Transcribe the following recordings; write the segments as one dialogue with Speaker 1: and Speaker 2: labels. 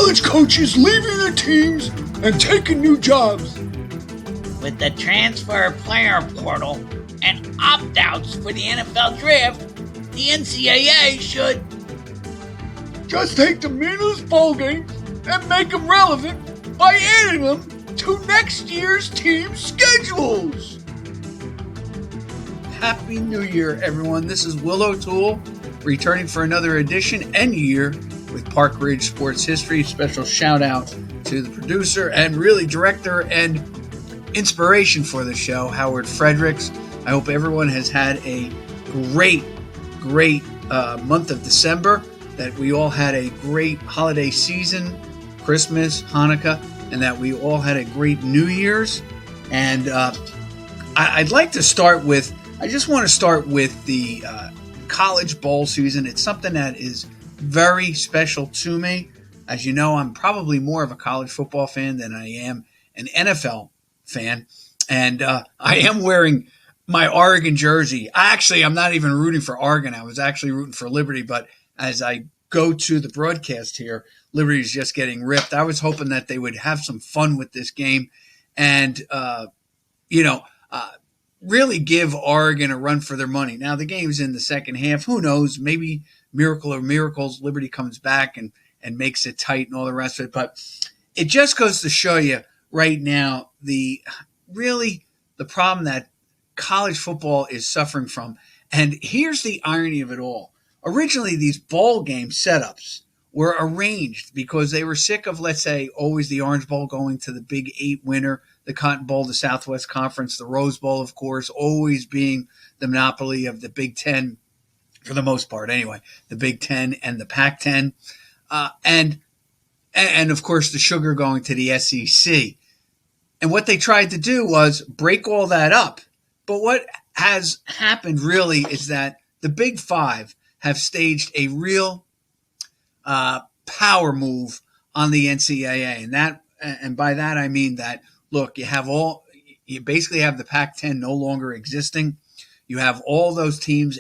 Speaker 1: college coaches leaving their teams and taking new jobs.
Speaker 2: With the transfer player portal and opt-outs for the NFL draft, the NCAA should
Speaker 1: just take the meaningless bowl games and make them relevant by adding them to next year's team schedules.
Speaker 3: Happy New Year, everyone. This is Will O'Toole, returning for another edition and year with Park Ridge Sports History. Special shout out to the producer and really director and inspiration for the show, Howard Fredericks. I hope everyone has had a great month of December, that we all had a great holiday season, Christmas, Hanukkah, and that we all had a great New Year's. And I'd like to start with, I just want to start with the college bowl season. It's something that is very special to me. As you know, I'm probably more of a college football fan than I am an NFL fan. And I am wearing my Oregon jersey. I'm not even rooting for Oregon. I was actually rooting for Liberty. But as I go to the broadcast here, Liberty's just getting ripped. I was hoping that they would have some fun with this game and, really give Oregon a run for their money. Now, the game's in the second half. Who knows? Maybe miracle of miracles, Liberty comes back and makes it tight and all the rest of it. But it just goes to show you right now the problem that college football is suffering from. And here's the irony of it all. Originally, these bowl game setups were arranged because they were sick of, let's say, always the Orange Bowl going to the Big 8 winner, the Cotton Bowl, the Southwest Conference, the Rose Bowl, of course, always being the monopoly of the Big Ten, for the most part anyway, the Big Ten and the Pac-10, and of course the sugar going to the SEC. And what they tried to do was break all that up. But what has happened really is that the Big Five have staged a real power move on the NCAA, and by that I mean that, look, you basically have the Pac-10 no longer existing. You have all those teams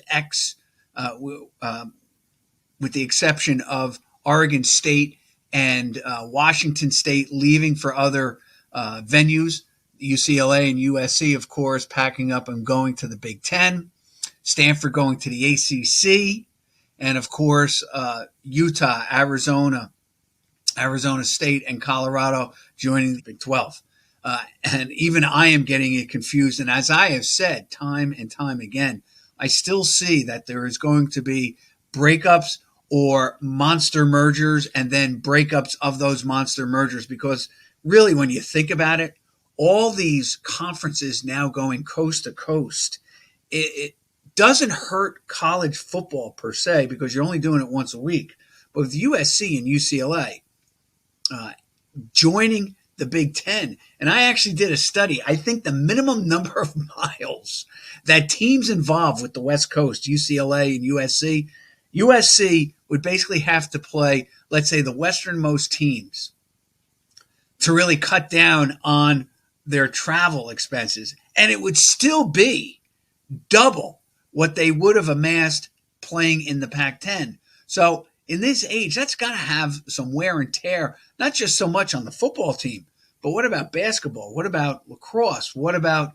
Speaker 3: with the exception of Oregon State and Washington State leaving for other venues. UCLA and USC, of course, packing up and going to the Big Ten. Stanford going to the ACC. And, of course, Utah, Arizona State, and Colorado joining the Big 12. And even I am getting it confused. And as I have said time and time again, I still see that there is going to be breakups or monster mergers and then breakups of those monster mergers. Because really, when you think about it, all these conferences now going coast to coast, it doesn't hurt college football per se because you're only doing it once a week. But with USC and UCLA joining the Big Ten, and I actually did a study, I think the minimum number of miles that teams involved with the West Coast, UCLA and USC would basically have to play, let's say, the westernmost teams to really cut down on their travel expenses. And it would still be double what they would have amassed playing in the Pac-10. So in this age, that's got to have some wear and tear, not just so much on the football team, but what about basketball? What about lacrosse? What about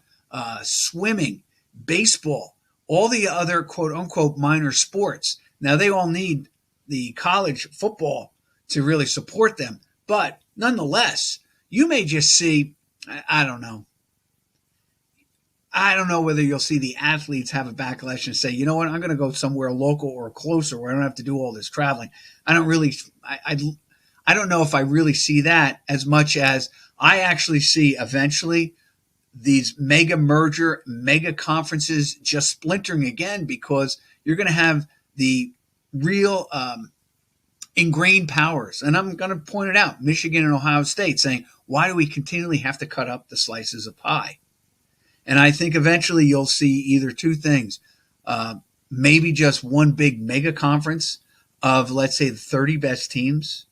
Speaker 3: swimming, baseball, all the other quote-unquote minor sports? Now, they all need the college football to really support them. But nonetheless, you may just see, I don't know whether you'll see the athletes have a backlash and say, you know what, I'm going to go somewhere local or closer where I don't have to do all this traveling. I don't know if I really see that as much as I actually see eventually these mega conferences just splintering again, because you're going to have the real ingrained powers. And I'm going to point it out, Michigan and Ohio State saying, why do we continually have to cut up the slices of pie? And I think eventually you'll see either two things, maybe just one big mega conference of, let's say, the 30 best teams,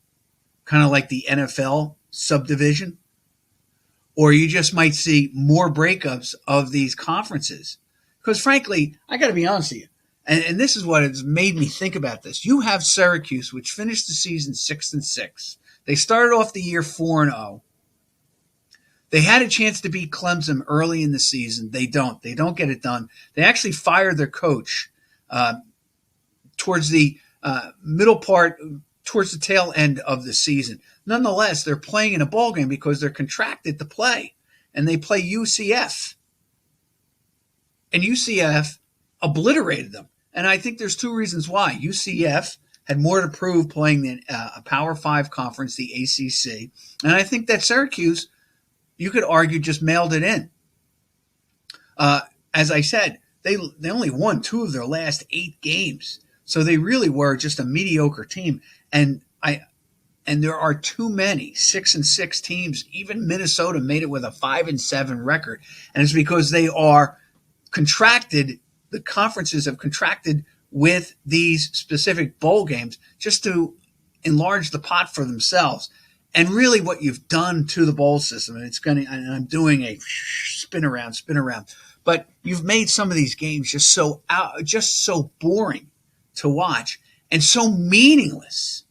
Speaker 3: kind of like the NFL subdivision, or you just might see more breakups of these conferences. Because frankly, I got to be honest with you, and this is what has made me think about this. You have Syracuse, which finished the season 6-6. They started off the year 4-0. They had a chance to beat Clemson early in the season. They don't. They don't get it done. They actually fired their coach towards the middle part, towards the tail end of the season. Nonetheless, they're playing in a bowl game because they're contracted to play, and they play UCF. And UCF obliterated them. And I think there's two reasons why. UCF had more to prove playing in a Power 5 conference, the ACC. And I think that Syracuse, you could argue, just mailed it in. As I said, they only won 2 of their last 8 games. So they really were just a mediocre team. And there are too many 6-6 teams. Even Minnesota made it with a 5-7 record. And it's because they are contracted. The conferences have contracted with these specific bowl games just to enlarge the pot for themselves. And really what you've done to the bowl system, and I'm doing a spin around, but you've made some of these games just so boring to watch and so meaningless.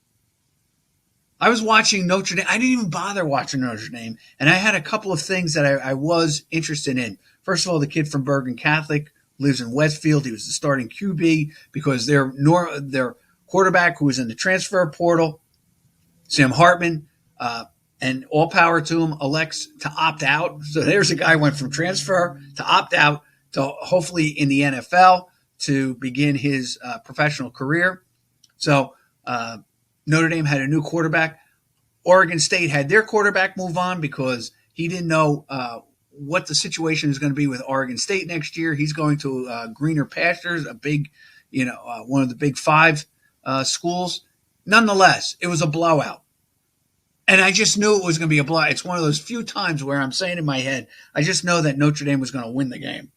Speaker 3: I was watching Notre Dame. I didn't even bother watching Notre Dame. And I had a couple of things that I was interested in. First of all, the kid from Bergen Catholic lives in Westfield. He was the starting QB because their quarterback, who was in the transfer portal, Sam Hartman, and all power to him, elects to opt out. So there's a guy who went from transfer to opt out to hopefully in the NFL to begin his professional career. So Notre Dame had a new quarterback. Oregon State had their quarterback move on because he didn't know what the situation is going to be with Oregon State next year. He's going to greener pastures, a big, one of the big 5 schools. Nonetheless, it was a blowout. And I just knew it was going to be a blowout. It's one of those few times where I'm saying in my head, I just know that Notre Dame was going to win the game.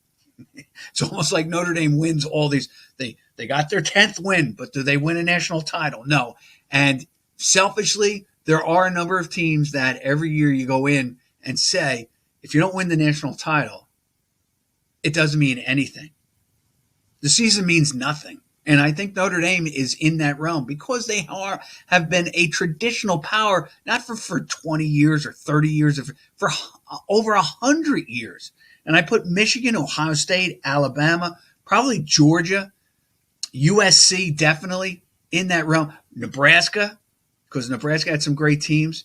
Speaker 3: It's almost like Notre Dame wins all these. They got their 10th win, but do they win a national title? No. And selfishly, there are a number of teams that every year you go in and say, if you don't win the national title, it doesn't mean anything. The season means nothing. And I think Notre Dame is in that realm because they have been a traditional power, not for 20 years or 30 years, for over 100 years. And I put Michigan, Ohio State, Alabama, probably Georgia, USC definitely in that realm. Nebraska, because Nebraska had some great teams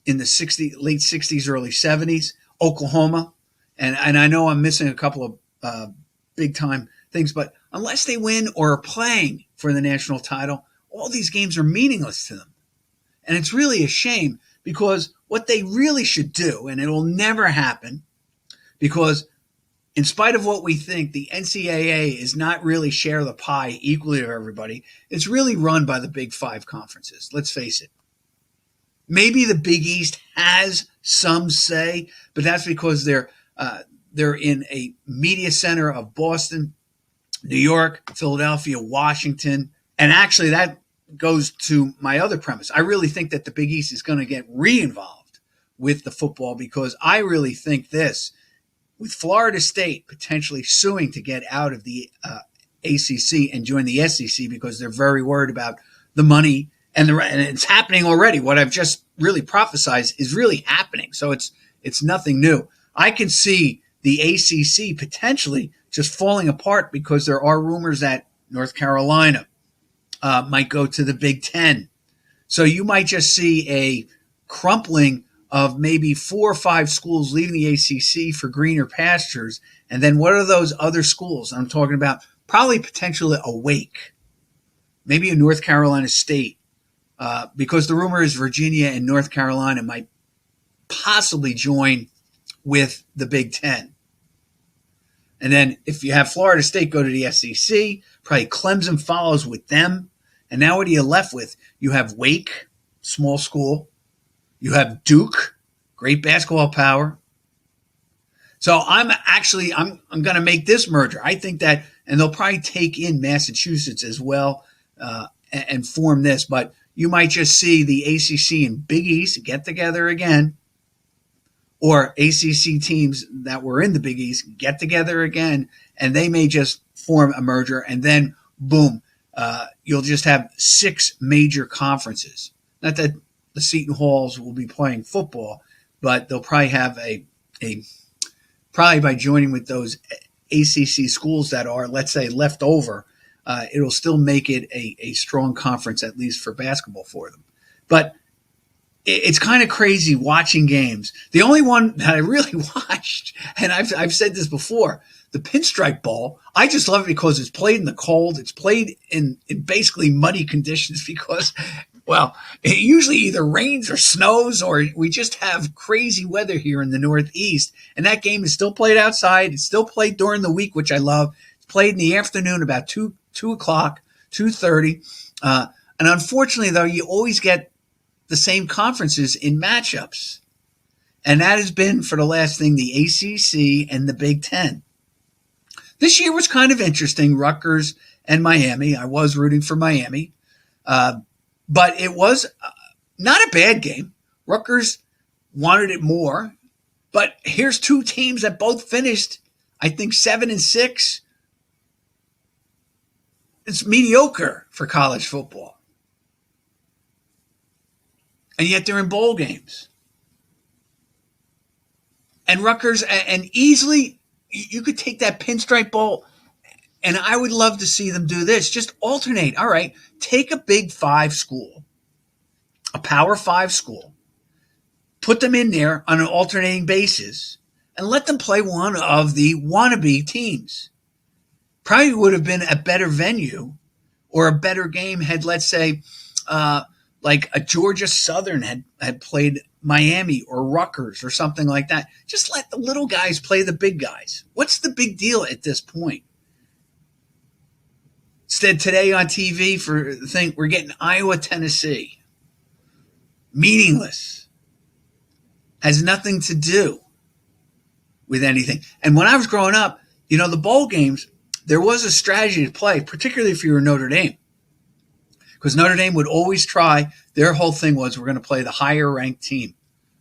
Speaker 3: in the late 60s, early 70s. Oklahoma. And I know I'm missing a couple of big-time things, but unless they win or are playing for the national title, all these games are meaningless to them. And it's really a shame because what they really should do, and it will never happen, because in spite of what we think, the NCAA is not really share the pie equally to everybody. It's really run by the Big 5 conferences. Let's face it. Maybe the Big East has some say, but that's because they're in a media center of Boston, New York, Philadelphia, Washington. And actually that goes to my other premise. I really think that the Big East is going to get re-involved with the football because I really think this, with Florida State potentially suing to get out of the ACC and join the SEC because they're very worried about the money and it's happening already. What I've just really prophesized is really happening. So it's nothing new. I can see the ACC potentially just falling apart because there are rumors that North Carolina might go to the Big Ten. So you might just see a crumpling of maybe 4 or 5 schools leaving the ACC for greener pastures. And then what are those other schools? I'm talking about probably potentially a Wake, maybe a North Carolina State, because the rumor is Virginia and North Carolina might possibly join with the Big Ten. And then if you have Florida State go to the SEC, probably Clemson follows with them. And now what are you left with? You have Wake, small school. You have Duke, great basketball power. So I'm going to make this merger. I think that, and they'll probably take in Massachusetts as well and form this. But you might just see the ACC and Big East get together again, or ACC teams that were in the Big East get together again, and they may just form a merger, and then boom, you'll just have 6 major conferences. Not that the Seton Halls will be playing football, but they'll probably have a probably by joining with those ACC schools that are, let's say, left over, it'll still make it a strong conference, at least for basketball for them. But it's kind of crazy watching games. The only one that I really watched, and I've said this before, the Pinstripe Bowl, I just love it because it's played in the cold. It's played in basically muddy conditions because, well, it usually either rains or snows, or we just have crazy weather here in the Northeast. And that game is still played outside. It's still played during the week, which I love. It's played in the afternoon about 2 o'clock, 2:30. And unfortunately, though, you always get the same conferences in matchups. And that has been, for the last thing, the ACC and the Big Ten. This year was kind of interesting, Rutgers and Miami. I was rooting for Miami. But it was not a bad game. Rutgers wanted it more. But here's two teams that both finished, I think, 7-6. It's mediocre for college football. And yet they're in bowl games. And Rutgers, and easily, you could take that Pinstripe Bowl, and I would love to see them do this. Just alternate. All right, take a Big 5 school, a Power 5 school, put them in there on an alternating basis, and let them play one of the wannabe teams. Probably would have been a better venue or a better game had, let's say, like a Georgia Southern had played Miami or Rutgers or something like that. Just let the little guys play the big guys. What's the big deal at this point? Instead, today on TV, we're getting Iowa, Tennessee. Meaningless. Has nothing to do with anything. And when I was growing up, the bowl games, there was a strategy to play, particularly if you were Notre Dame. Because Notre Dame would always try, their whole thing was, we're going to play the higher ranked team.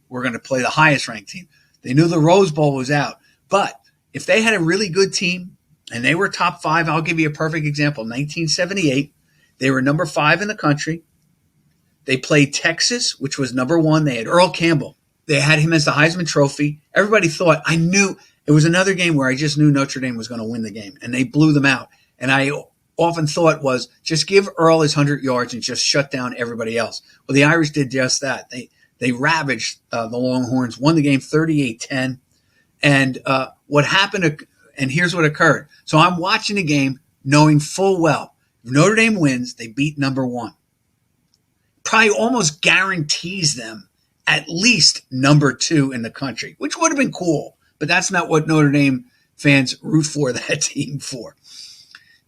Speaker 3: We're going to play the highest ranked team. They knew the Rose Bowl was out. But if they had a really good team and they were top 5, I'll give you a perfect example. 1978, they were number 5 in the country. They played Texas, which was number 1. They had Earl Campbell. They had him as the Heisman Trophy. Everybody thought, I knew, it was another game where I just knew Notre Dame was going to win the game. And they blew them out. And I often thought was, just give Earl his 100 yards and just shut down everybody else. Well, the Irish did just that. They ravaged the Longhorns, won the game 38-10. And what happened, and here's what occurred. So I'm watching the game knowing full well, if Notre Dame wins, they beat number 1. Probably almost guarantees them at least number 2 in the country, which would have been cool. But that's not what Notre Dame fans root for that team for.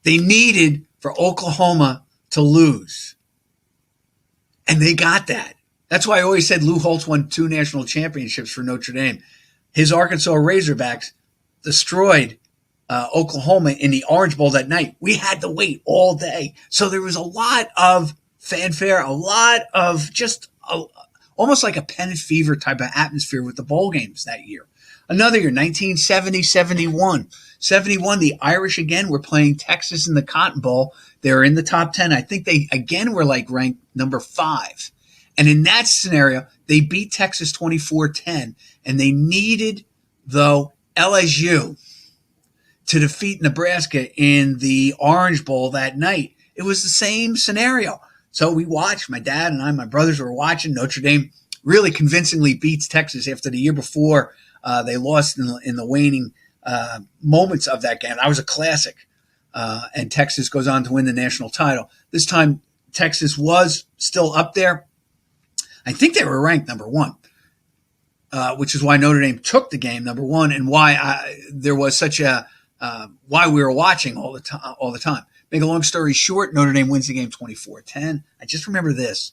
Speaker 3: They needed for Oklahoma to lose. And they got that. That's why I always said Lou Holtz won 2 national championships for Notre Dame. His Arkansas Razorbacks destroyed Oklahoma in the Orange Bowl that night. We had to wait all day. So there was a lot of fanfare, a lot of just almost like a pennant fever type of atmosphere with the bowl games that year. Another year, 1970-71. 71, the Irish again were playing Texas in the Cotton Bowl. They were in the top 10. I think they again were ranked number 5. And in that scenario, they beat Texas 24-10. And they needed, though, LSU to defeat Nebraska in the Orange Bowl that night. It was the same scenario. So we watched, my dad and I, my brothers were watching. Notre Dame really convincingly beats Texas after the year before they lost in the waning moments of that game. That was a classic. And Texas goes on to win the national title. This time, Texas was still up there. I think they were ranked number 1, which is why Notre Dame took the game number 1 and why there was such why we were watching all the time. Make a long story short, Notre Dame wins the game 24-10. I just remember this,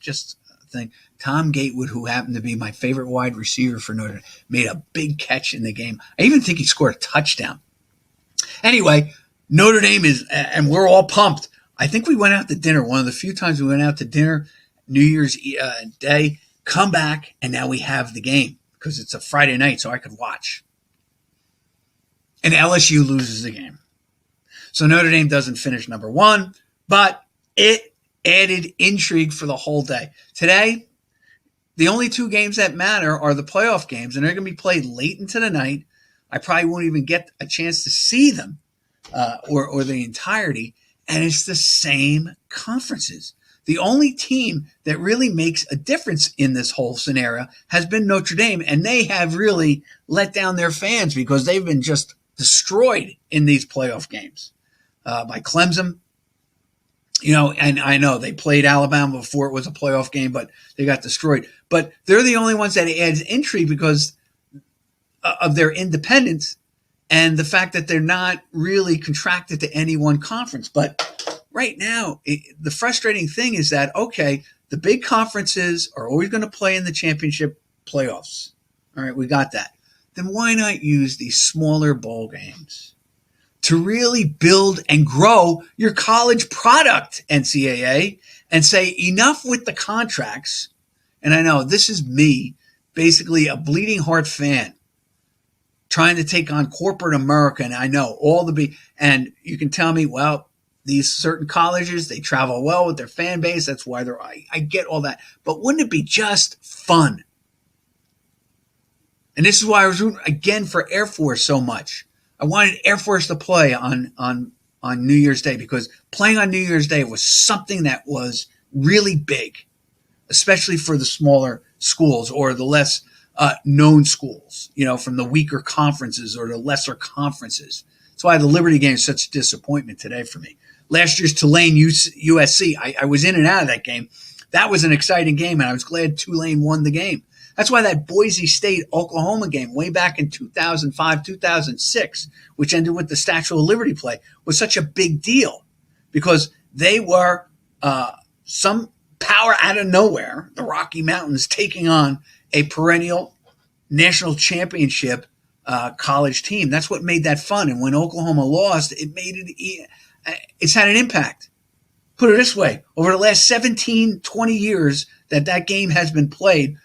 Speaker 3: thing. Tom Gatewood, who happened to be my favorite wide receiver for Notre Dame, made a big catch in the game. I even think he scored a touchdown. Anyway, Notre Dame and we're all pumped. I think we went out to dinner, one of the few times we went out to dinner, New Year's Day, come back, and now we have the game because it's a Friday night, so I could watch. And LSU loses the game. So Notre Dame doesn't finish number 1, but it added intrigue for the whole day. Today, the only two games that matter are the playoff games, and they're going to be played late into the night. I probably won't even get a chance to see them or the entirety, and it's the same conferences. The only team that really makes a difference in this whole scenario has been Notre Dame, and they have really let down their fans because they've been just destroyed in these playoff games by Clemson. And I know they played Alabama before it was a playoff game, but they got destroyed. But they're the only ones that adds intrigue because of their independence and the fact that they're not really contracted to any one conference. But right now, the frustrating thing is that, okay, the big conferences are always going to play in the championship playoffs. All right, we got that. Then why not use these smaller bowl games to really build and grow your college product, NCAA, and say enough with the contracts. And I know this is me, basically a bleeding heart fan, trying to take on corporate America. And I know and you can tell me, well, these certain colleges, they travel well with their fan base. That's why I get all that. But wouldn't it be just fun? And this is why I was rooting again for Air Force so much. I wanted Air Force to play on New Year's Day because playing on New Year's Day was something that was really big, especially for the smaller schools or the less known schools, from the weaker conferences or the lesser conferences. That's why the Liberty game is such a disappointment today for me. Last year's Tulane USC, I was in and out of that game. That was an exciting game, and I was glad Tulane won the game. That's why that Boise State-Oklahoma game way back in 2005, 2006, which ended with the Statue of Liberty play, was such a big deal because they were some power out of nowhere, the Rocky Mountains, taking on a perennial national championship college team. That's what made that fun. And when Oklahoma lost, it's had an impact. Put it this way, over the last 17, 20 years that game has been played,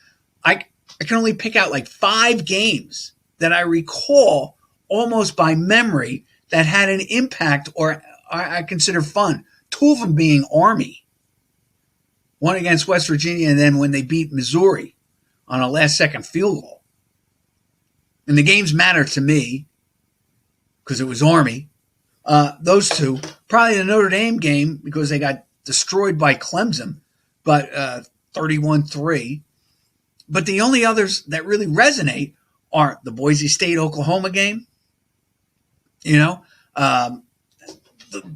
Speaker 3: I can only pick out like 5 games that I recall almost by memory that had an impact or I consider fun. 2 of them being Army. One against West Virginia and then when they beat Missouri on a last-second field goal. And the games matter to me because it was Army. Those 2. Probably the Notre Dame game because they got destroyed by Clemson, but 31-3. But the only others that really resonate are the Boise State-Oklahoma game, the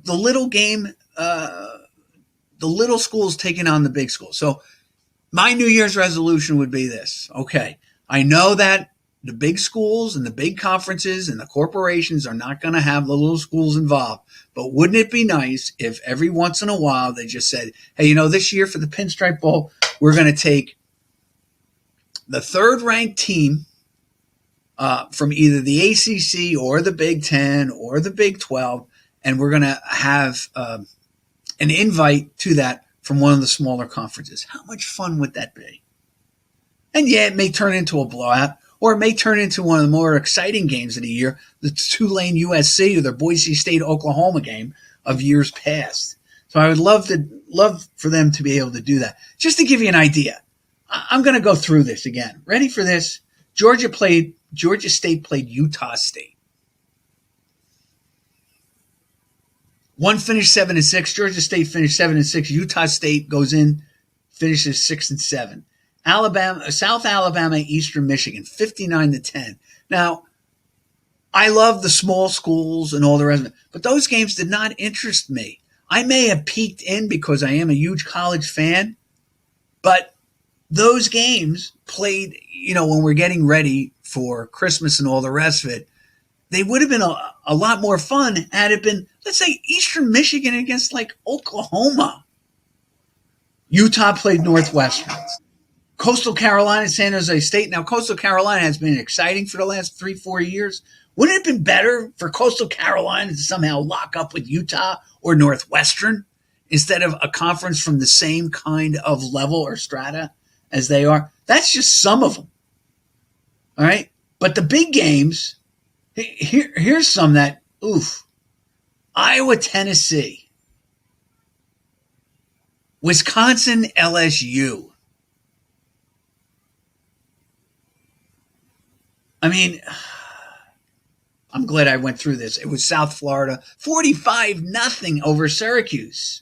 Speaker 3: little game, the little schools taking on the big schools. So my New Year's resolution would be this. Okay, I know that the big schools and the big conferences and the corporations are not going to have the little schools involved, but wouldn't it be nice if every once in a while they just said, hey, this year for the Pinstripe Bowl, we're going to take the third-ranked team from either the ACC or the Big Ten or the Big 12, and we're going to have an invite to that from one of the smaller conferences. How much fun would that be? And yeah, it may turn into a blowout, or it may turn into one of the more exciting games of the year, the Tulane USC or the Boise State-Oklahoma game of years past. So I would love for them to be able to do that. Just to give you an idea, I'm going to go through this again. Ready for this? Georgia State played Utah State. One finished 7-6. Georgia State finished 7-6. Utah State goes in, finishes 6-7. South Alabama, Eastern Michigan, 59-10. Now, I love the small schools and all the rest of it, but those games did not interest me. I may have peeked in because I am a huge college fan, but those games played, when we're getting ready for Christmas and all the rest of it, they would have been a lot more fun had it been, let's say, Eastern Michigan against like Oklahoma. Utah played Northwestern. Coastal Carolina, San Jose State. Now, Coastal Carolina has been exciting for the last 3-4 years. Wouldn't it have been better for Coastal Carolina to somehow lock up with Utah or Northwestern instead of a conference from the same kind of level or strata as they are? That's just some of them. All right? But the big games, here's some that, Iowa, Tennessee. Wisconsin, LSU. I mean, I'm glad I went through this. It was South Florida, 45-0 over Syracuse.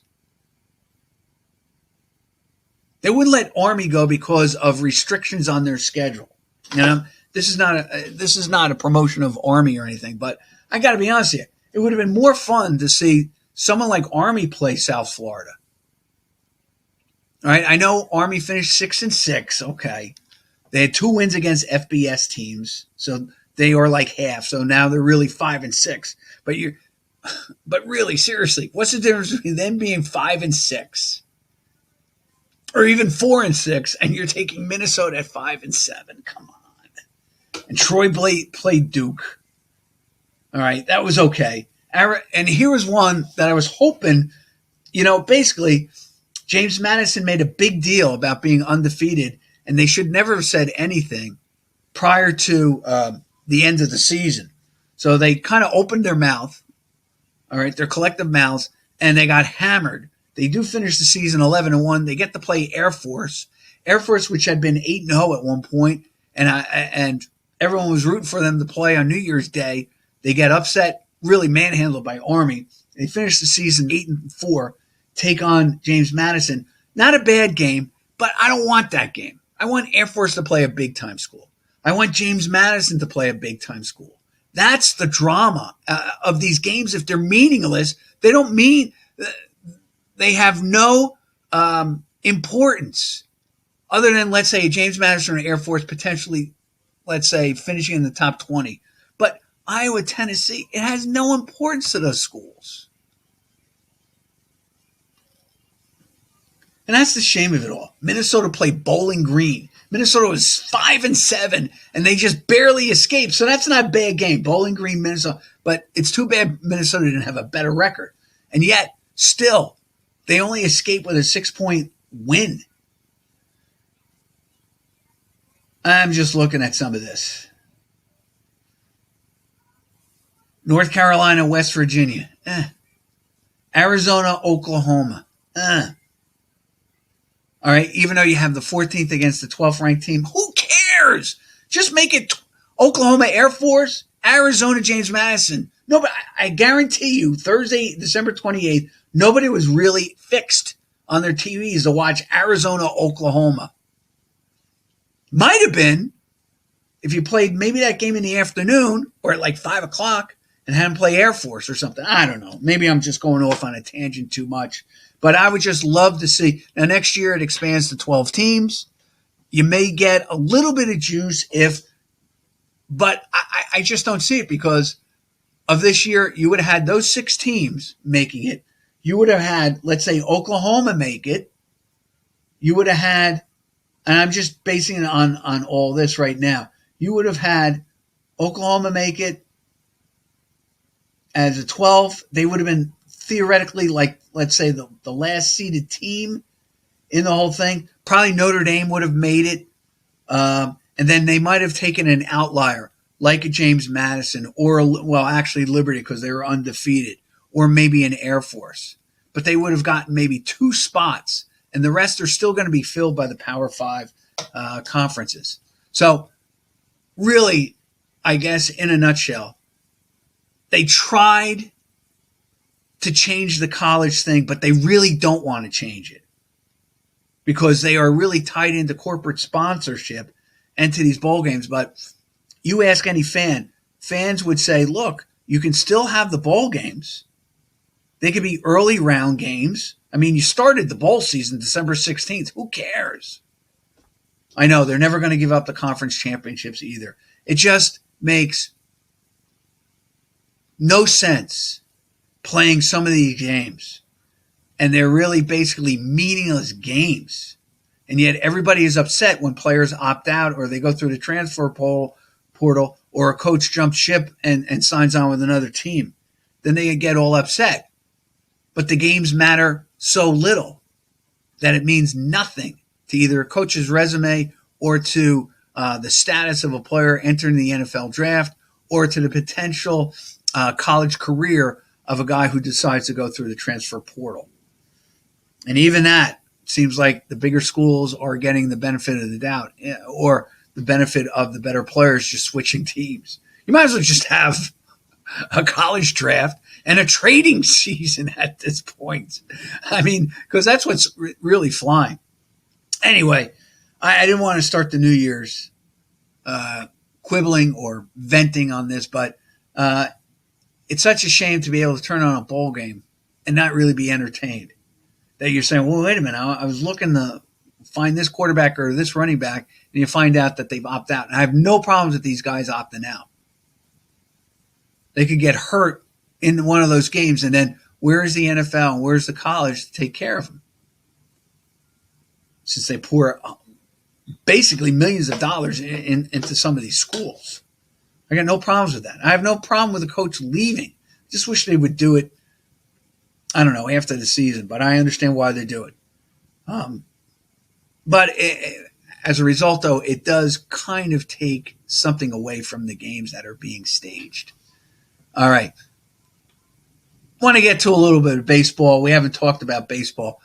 Speaker 3: They wouldn't let Army go because of restrictions on their schedule. You know, this is not a promotion of Army or anything, but I got to be honest with you, it would have been more fun to see someone like Army play South Florida. All right, I know Army finished 6-6. Okay, they had 2 wins against FBS teams, so they are like half. So now they're really 5-6. But really, seriously, what's the difference between them being 5-6? Or even 4-6, and you're taking Minnesota at 5-7. Come on. And Troy played Duke. All right, that was okay. And here was one that I was hoping, basically, James Madison made a big deal about being undefeated, and they should never have said anything prior to the end of the season. So they kind of opened their mouth, all right, their collective mouths, and they got hammered. They do finish the season 11-1. They get to play Air Force, which had been 8-0 at one point, and everyone was rooting for them to play on New Year's Day. They get upset, really manhandled by Army. They finish the season 8-4, take on James Madison. Not a bad game, but I don't want that game. I want Air Force to play a big-time school. I want James Madison to play a big-time school. That's the drama of these games. If they're meaningless, they don't mean... They have no importance other than, let's say, James Madison or Air Force potentially, let's say, finishing in the top 20. But Iowa, Tennessee, it has no importance to those schools. And that's the shame of it all. Minnesota played Bowling Green. Minnesota was 5-7, and they just barely escaped. So that's not a bad game. Bowling Green, Minnesota. But it's too bad Minnesota didn't have a better record. And yet, still, they only escaped with a 6-point win. I'm just looking at some of this. North Carolina, West Virginia. Arizona, Oklahoma. All right, even though you have the 14th against the 12th ranked team, who cares? Just make it Oklahoma Air Force, Arizona James Madison. No, but I guarantee you, Thursday, December 28th, nobody was really fixed on their TVs to watch Arizona, Oklahoma. Might have been if you played maybe that game in the afternoon or at like 5 o'clock and had them play Air Force or something. I don't know. Maybe I'm just going off on a tangent too much. But I would just love to see. Now, next year it expands to 12 teams. You may get a little bit of juice but I just don't see it because of this year. You would have had those 6 teams making it. You would have had, let's say, Oklahoma make it. You would have had, and I'm just basing it on all this right now. You would have had Oklahoma make it as a 12th. They would have been theoretically like, let's say, the last seeded team in the whole thing. Probably Notre Dame would have made it. And then they might have taken an outlier like a James Madison or, actually Liberty because they were undefeated, or maybe an Air Force. But they would have gotten maybe 2 spots, and the rest are still going to be filled by the Power 5 conferences. So really, I guess in a nutshell, they tried to change the college thing, but they really don't want to change it because they are really tied into corporate sponsorship and to these bowl games. But you ask any fans would say, look, you can still have the bowl games. They could be early round games. I mean, you started the bowl season December 16th. Who cares? I know they're never going to give up the conference championships either. It just makes no sense playing some of these games. And they're really basically meaningless games. And yet everybody is upset when players opt out or they go through the transfer portal or a coach jumps ship and signs on with another team. Then they get all upset. But the games matter so little that it means nothing to either a coach's resume or to the status of a player entering the NFL draft or to the potential college career of a guy who decides to go through the transfer portal. And even that seems like the bigger schools are getting the benefit of the doubt, or the benefit of the better players just switching teams. You might as well just have a college draft and a trading season at this point. I mean, because that's what's really flying. Anyway, I didn't want to start the New Year's quibbling or venting on this, but it's such a shame to be able to turn on a bowl game and not really be entertained. That you're saying, well, wait a minute, I was looking to find this quarterback or this running back, and you find out that they've opted out. And I have no problems with these guys opting out. They could get hurt in one of those games, and then where's the NFL and where's the college to take care of them? Since they pour basically millions of dollars into some of these schools. I got no problems with that. I have no problem with the coach leaving. Just wish they would do it, I don't know, after the season, but I understand why they do it. But as a result, though, it does kind of take something away from the games that are being staged. All right. Want to get to a little bit of baseball. We haven't talked about baseball.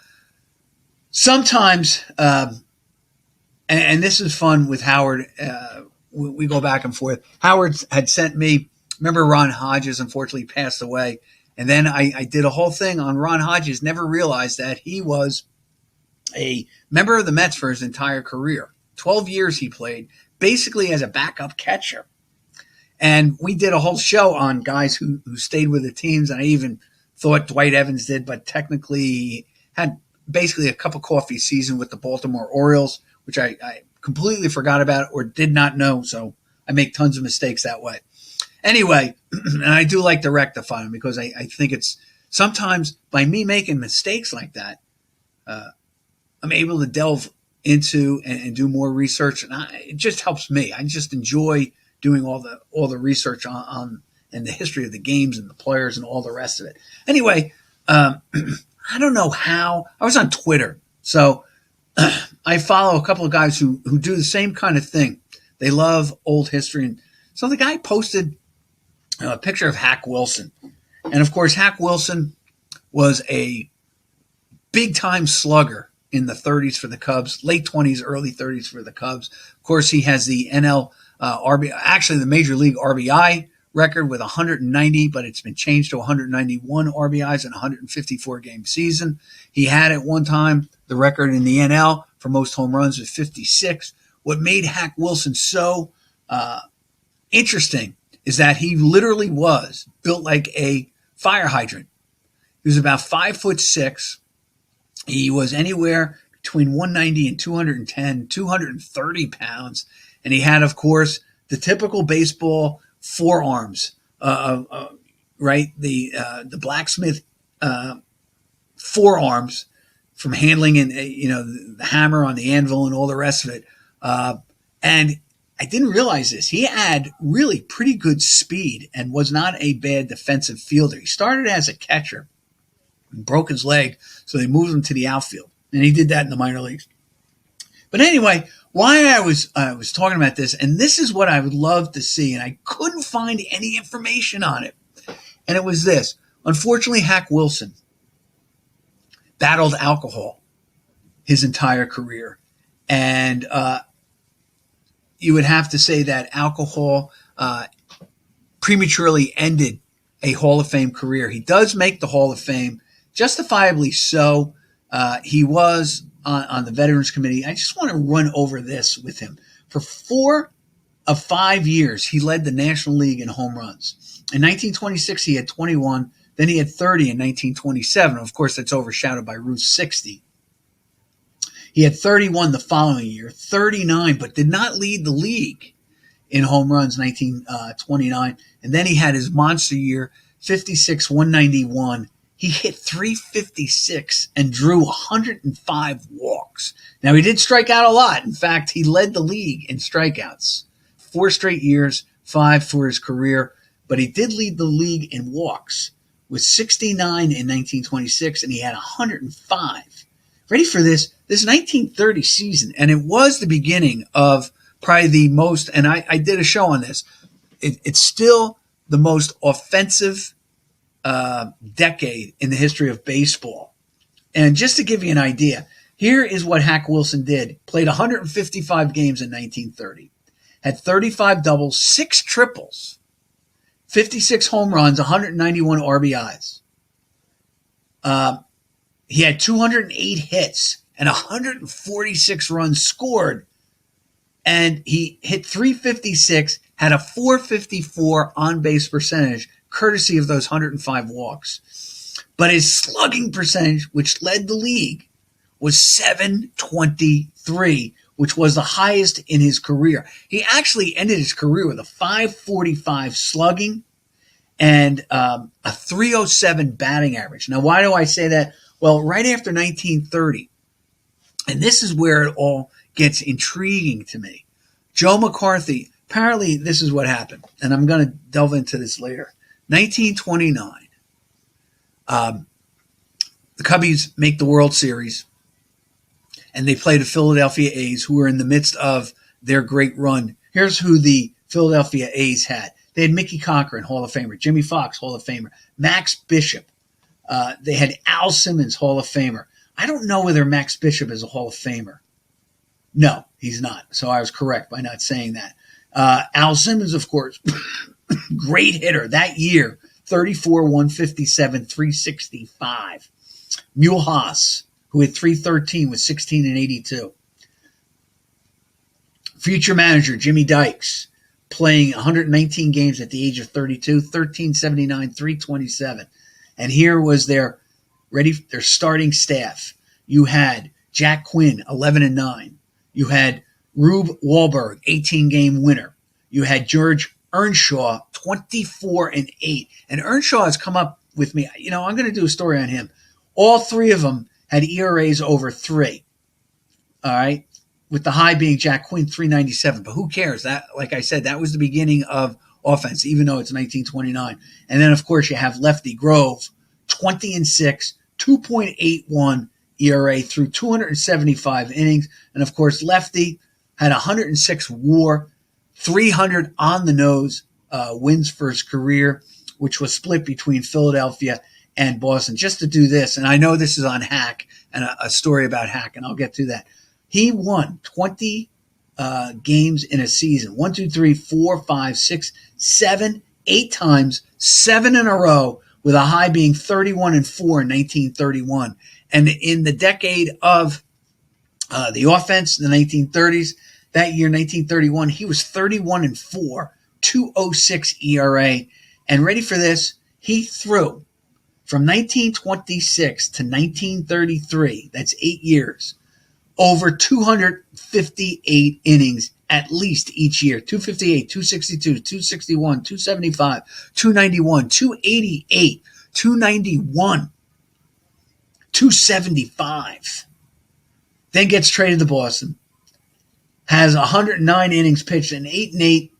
Speaker 3: Sometimes, and this is fun with Howard, we go back and forth. Howard had sent me, remember Ron Hodges unfortunately passed away, and then I did a whole thing on Ron Hodges, never realized that he was a member of the Mets for his entire career. 12 years he played, basically as a backup catcher. And we did a whole show on guys who stayed with the teams, and I even thought Dwight Evans did, but technically he had basically a cup of coffee season with the Baltimore Orioles, which I completely forgot about or did not know, so I make tons of mistakes that way. Anyway, and I do like to rectify them because I think it's sometimes by me making mistakes like that, I'm able to delve into and do more research, and it just helps me. I just enjoy doing all the research on and the history of the games and the players and all the rest of it. Anyway, I don't know how. I was on Twitter, so I follow a couple of guys who do the same kind of thing. They love old history, and so the guy posted a picture of Hack Wilson, and of course, Hack Wilson was a big-time slugger in the 30s for the Cubs, late 20s, early 30s for the Cubs. Of course, he has the NL the Major League RBI record with 190, but it's been changed to 191 RBIs in a 154-game season. He had at one time the record in the NL for most home runs with 56. What made Hack Wilson so interesting is that he literally was built like a fire hydrant. He was about 5'6". He was anywhere between 190 and 210, 230 pounds. And he had, of course, the typical baseball forearms, right? The blacksmith forearms from handling and the hammer on the anvil and all the rest of it. And I didn't realize this. He had really pretty good speed and was not a bad defensive fielder. He started as a catcher and broke his leg, so they moved him to the outfield, and he did that in the minor leagues. But anyway, why I was talking about this, and this is what I would love to see, and I couldn't find any information on it, and it was this. Unfortunately, Hack Wilson battled alcohol his entire career, and you would have to say that alcohol prematurely ended a Hall of Fame career. He does make the Hall of Fame, justifiably so. He was on the Veterans Committee. I just want to run over this with him. For 4 of 5 years, he led the National League in home runs. In 1926, he had 21. Then he had 30 in 1927. Of course, that's overshadowed by Ruth's 60. He had 31 the following year, 39, but did not lead the league in home runs 1929. And then he had his monster year, 56, 191. He hit 356 and drew 105 walks. Now, he did strike out a lot. In fact, he led the league in strikeouts. 4 straight years, 5 for his career. But he did lead the league in walks with 69 in 1926, and he had 105. Ready for this? This 1930 season, and it was the beginning of probably the most, and I did a show on this, it's still the most offensive decade in the history of baseball. And just to give you an idea, here is what Hack Wilson did. Played 155 games in 1930. had 35 doubles, 6 triples, 56 home runs, 191 RBIs. He had 208 hits and 146 runs scored. And he hit 356, had a 454 on-base percentage, courtesy of those 105 walks. But his slugging percentage, which led the league, was 723, which was the highest in his career. He actually ended his career with a 545 slugging and a 307 batting average. Now, why do I say that? Well, right after 1930, and this is where it all gets intriguing to me. Joe McCarthy, apparently this is what happened, and I'm going to delve into this later. 1929, the Cubbies make the World Series, and they play the Philadelphia A's, who were in the midst of their great run. Here's who the Philadelphia A's had. They had Mickey Cochran, Hall of Famer, Jimmy Fox, Hall of Famer, Max Bishop. They had Al Simmons, Hall of Famer. I don't know whether Max Bishop is a Hall of Famer. No, he's not. So I was correct by not saying that. Al Simmons, of course, great hitter that year, 34, 157, 365. Mule Haas, who had 313 with 16 and 82. Future manager Jimmy Dykes, playing 119 games at the age of 32, 1379, 327. And here was their starting staff. You had Jack Quinn, 11 and 9. You had Rube Wahlberg, 18-game winner. You had George Earnshaw, 24 and 8. And Earnshaw has come up with me. You know, I'm going to do a story on him. All three of them had ERAs over 3. All right. With the high being Jack Quinn, 397. But who cares? That, like I said, that was the beginning of offense, even though it's 1929. And then, of course, you have Lefty Grove, 20 and 6, 2.81 ERA through 275 innings. And, of course, Lefty had 106 WAR, 300 on the nose wins for his career, which was split between Philadelphia and Boston. Just to do this, and I know this is on Hack and a story about Hack, and I'll get to that. He won 20 games in a season. 1, 2, 3, 4, 5, 6, 7, 8 times, 7 in a row, with a high being 31 and 4 in 1931. And in the decade of the offense, the 1930s, that year, 1931, he was 31 and 4, 2.06 ERA. And ready for this, he threw from 1926 to 1933, that's 8 years, over 258 innings at least each year. 258, 262, 261, 275, 291, 288, 291, 275. Then gets traded to Boston. Has 109 innings pitched and 8 and 8.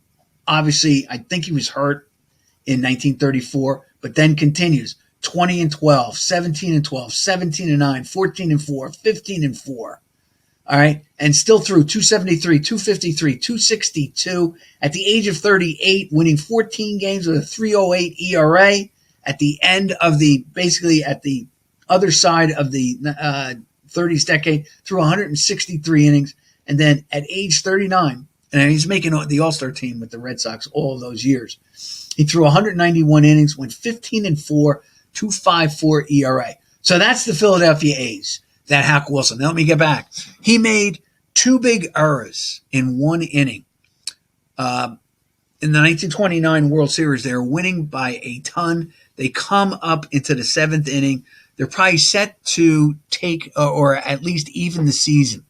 Speaker 3: Obviously, I think he was hurt in 1934, but then continues 20 and 12, 17 and 12, 17 and 9, 14 and 4, 15 and 4. All right. And still through 273, 253, 262 at the age of 38, winning 14 games with a 3.08 ERA at the end of basically at the other side of the 30s decade, through 163 innings. And then at age 39, and he's making the All-Star team with the Red Sox all of those years, he threw 191 innings, went 15 and 4, 2.54 ERA. So that's the Philadelphia A's. That Hack Wilson. Now let me get back. He made 2 big errors in 1 inning. In the 1929 World Series, they were winning by a ton. They come up into the 7th inning. They're probably set to take or at least even the season.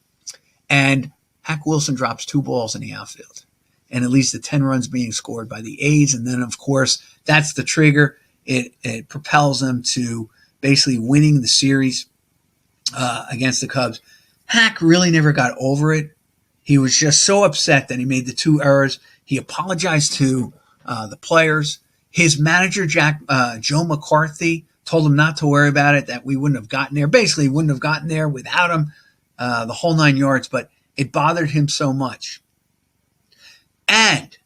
Speaker 3: And Hack Wilson drops 2 balls in the outfield. And at least the 10 runs being scored by the A's. And then, of course, that's the trigger. It propels them to basically winning the series against the Cubs. Hack really never got over it. He was just so upset that he made the 2 errors. He apologized to the players. His manager, Joe McCarthy, told him not to worry about it, that we wouldn't have gotten there. Basically, wouldn't have gotten there without him, the whole 9 yards, but it bothered him so much. And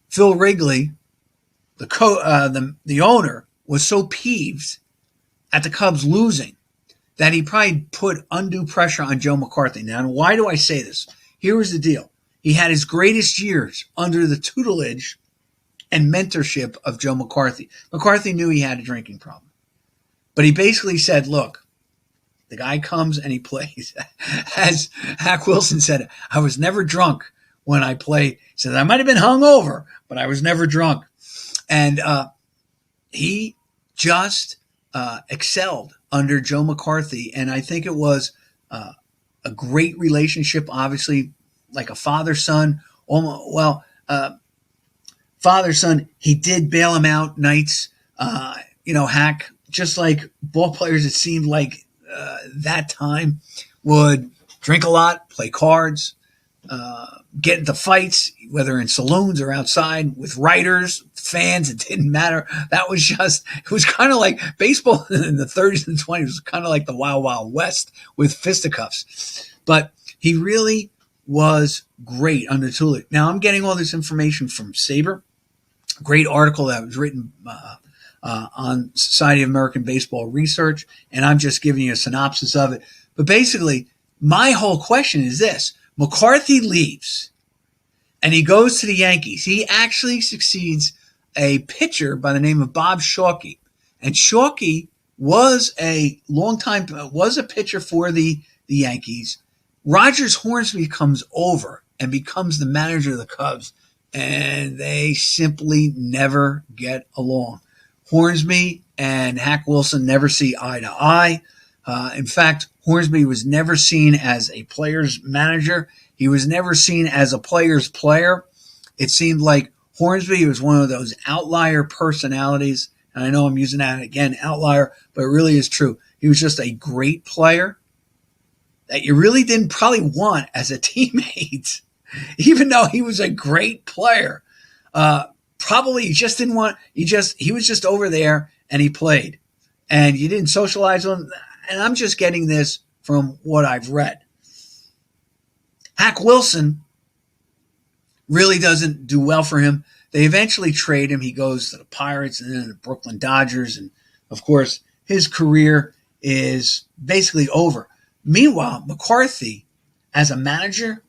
Speaker 3: Phil Wrigley, the owner, was so peeved at the Cubs losing that he probably put undue pressure on Joe McCarthy. Now, why do I say this? Here was the deal. he had his greatest years under the tutelage and mentorship of Joe McCarthy. McCarthy knew he had a drinking problem, but he basically said, look, the guy comes and he plays. As Hack Wilson said, I was never drunk when I played. He said, I might have been hungover, but I was never drunk. And he just excelled under Joe McCarthy. And I think it was a great relationship, obviously, like a father-son. Father-son, he did bail him out nights. Hack, just like ball players, it seemed like that time, would drink a lot, play cards, get into fights, whether in saloons or outside with writers, fans. It didn't matter. It was kind of like baseball in the 30s and 20s. It was kind of like the Wild Wild West with fisticuffs. But he really was great under Tulick. Now, I'm getting all this information from Saber. Great article that was written on Society of American Baseball Research, and I'm just giving you a synopsis of it. But basically, my whole question is this. McCarthy leaves, and he goes to the Yankees. He actually succeeds a pitcher by the name of Bob Shalke. And Shalke was a pitcher for the Yankees. Rogers Hornsby comes over and becomes the manager of the Cubs, and they simply never get along. Hornsby and Hack Wilson never see eye to eye. In fact, Hornsby was never seen as a player's manager. He was never seen as a player's player. It seemed like Hornsby was one of those outlier personalities. And I know I'm using that again, outlier, but it really is true. He was just a great player that you really didn't probably want as a teammate, even though he was a great player. Probably you just didn't want, he was just over there and he played. And you didn't socialize with him. And I'm just getting this from what I've read. Hack Wilson really doesn't do well for him. They eventually trade him. He goes to the Pirates and then the Brooklyn Dodgers. And, of course, his career is basically over. Meanwhile, McCarthy, as a manager,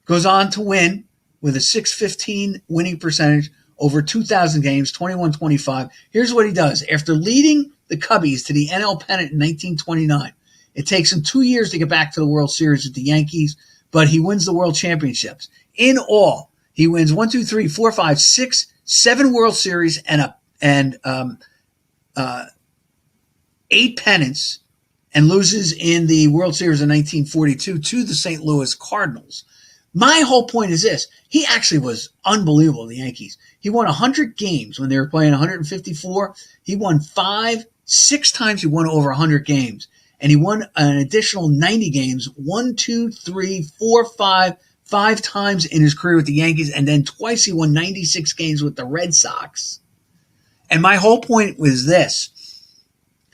Speaker 3: goes on to win with a .615 winning percentage over 2,000 games, 21-25. Here's what he does. After leading the Cubbies to the NL pennant in 1929, it takes him 2 years to get back to the World Series with the Yankees, but he wins the World Championships. In all, he wins 7 World Series and 8 pennants, and loses in the World Series in 1942 to the St. Louis Cardinals. My whole point is this. He actually was unbelievable in the Yankees. He won 100 games when they were playing 154. He won 6 times he won over 100 games. And he won an additional 90 games, 5 times in his career with the Yankees. And then twice he won 96 games with the Red Sox. And my whole point was this.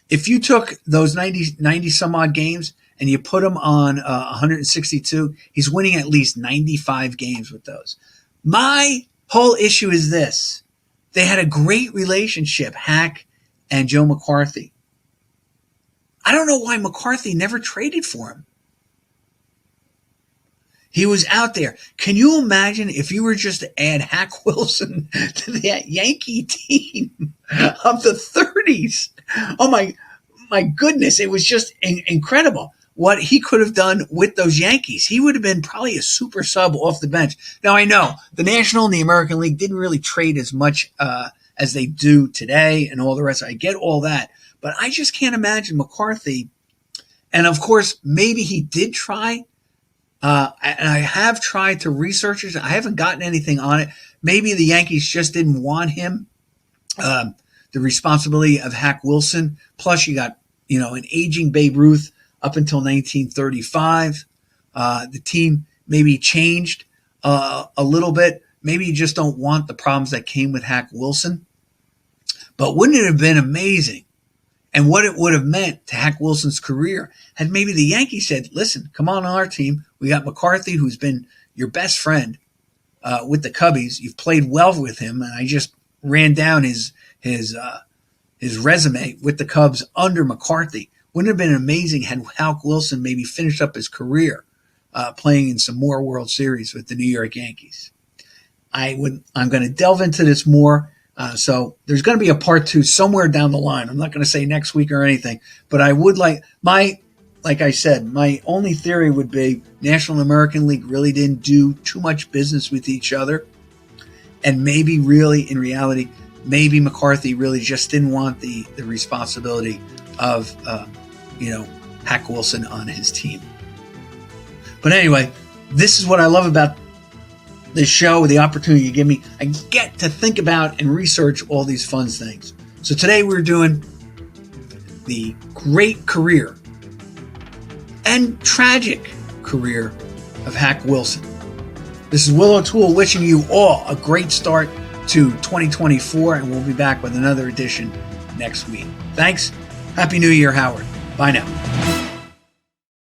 Speaker 3: If you took those 90 some odd games and you put him on 162, he's winning at least 95 games with those. My whole issue is this. They had a great relationship, Hack and Joe McCarthy. I don't know why McCarthy never traded for him. He was out there. Can you imagine if you were just to add Hack Wilson to that Yankee team of the 30s? Oh my goodness, it was just incredible what he could have done with those Yankees. He would have been probably a super sub off the bench. Now, I know the National and the American League didn't really trade as much as they do today and all the rest. I get all that. But I just can't imagine McCarthy. And, of course, maybe he did try. And I have tried to research it. I haven't gotten anything on it. Maybe the Yankees just didn't want him. The responsibility of Hack Wilson. Plus, you got, an aging Babe Ruth up until 1935. The team maybe changed a little bit. Maybe you just don't want the problems that came with Hack Wilson. But wouldn't it have been amazing? And what it would have meant to Hack Wilson's career had maybe the Yankees said, listen, come on our team. We got McCarthy, who's been your best friend with the Cubbies. You've played well with him. And I just ran down his resume with the Cubs under McCarthy. Wouldn't it have been amazing had Hack Wilson maybe finished up his career playing in some more World Series with the New York Yankees. I'm going to delve into this more. So there's going to be a part 2 somewhere down the line. I'm not going to say next week or anything, but I would like I said, my only theory would be National American League really didn't do too much business with each other. And maybe really, in reality, maybe McCarthy really just didn't want the responsibility of, Hack Wilson on his team. But anyway, this is what I love about this show, the opportunity you give me. I get to think about and research all these fun things. So today we're doing the great career and tragic career of Hack Wilson. This is Will O'Toole wishing you all a great start to 2024, and we'll be back with another edition next week. Thanks. Happy New Year, Howard. Bye now.